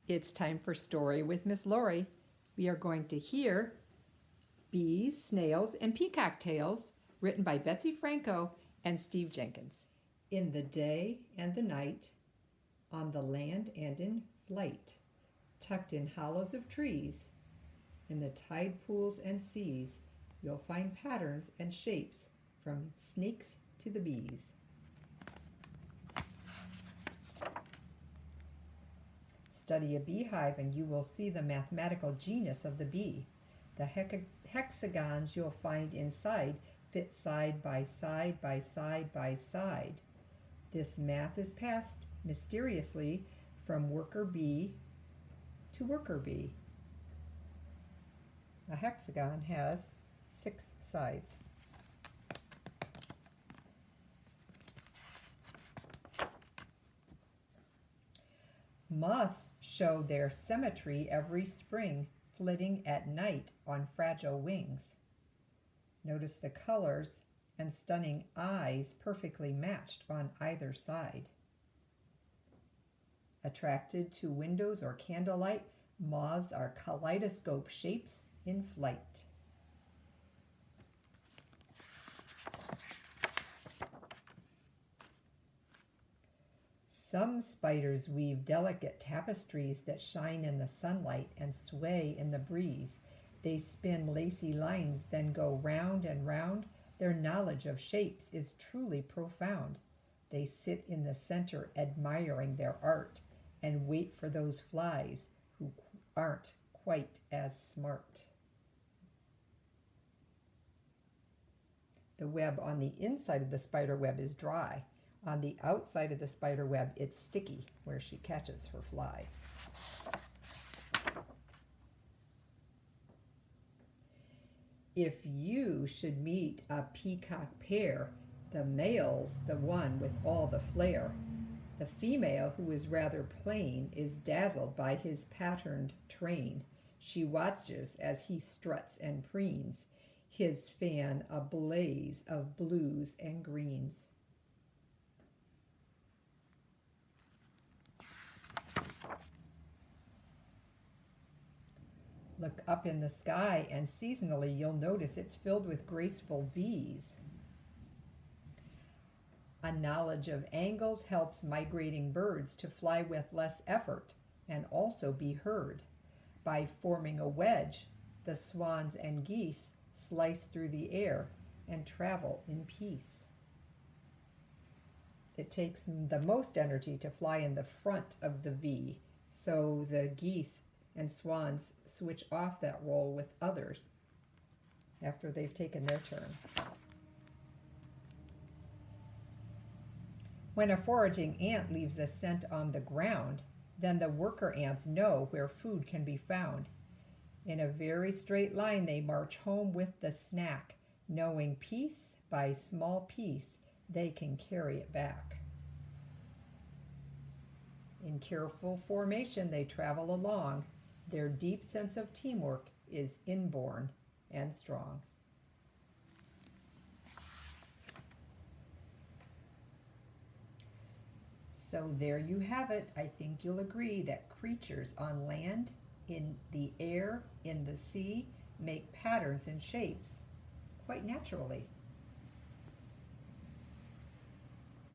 It's time for Story with Miss Lori. We are going to hear Bees, Snails, and Peacock Tales, written by Betsy Franco and Steve Jenkins. In the day and the night, on the land and in flight, tucked in hollows of trees, in the tide pools and seas, you'll find patterns and shapes from snakes to the bees. Study a beehive and you will see the mathematical genius of the bee. The hexagons you'll find inside fit side by side by side by side. This math is passed mysteriously from worker bee to worker bee. A hexagon has 6 sides. Moths show their symmetry every spring, flitting at night on fragile wings. Notice the colors and stunning eyes perfectly matched on either side. Attracted to windows or candlelight, moths are kaleidoscope shapes in flight. Some spiders weave delicate tapestries that shine in the sunlight and sway in the breeze. They spin lacy lines, then go round and round. Their knowledge of shapes is truly profound. They sit in the center admiring their art and wait for those flies who aren't quite as smart. The web on the inside of the spider web is dry. On the outside of the spider web, it's sticky, where she catches her flies. If you should meet a peacock pair, the male's the one with all the flair. The female, who is rather plain, is dazzled by his patterned train. She watches as he struts and preens, his fan a blaze of blues and greens. Look up in the sky, and seasonally you'll notice it's filled with graceful V's. A knowledge of angles helps migrating birds to fly with less effort and also be heard. By forming a wedge, the swans and geese slice through the air and travel in peace. It takes the most energy to fly in the front of the V, so the geese and swans switch off that role with others after they've taken their turn. When a foraging ant leaves a scent on the ground, then the worker ants know where food can be found. In a very straight line they march home with the snack, knowing piece by small piece they can carry it back. In careful formation they travel along. Their deep sense of teamwork is inborn and strong. So there you have it. I think you'll agree that creatures on land, in the air, in the sea, make patterns and shapes quite naturally.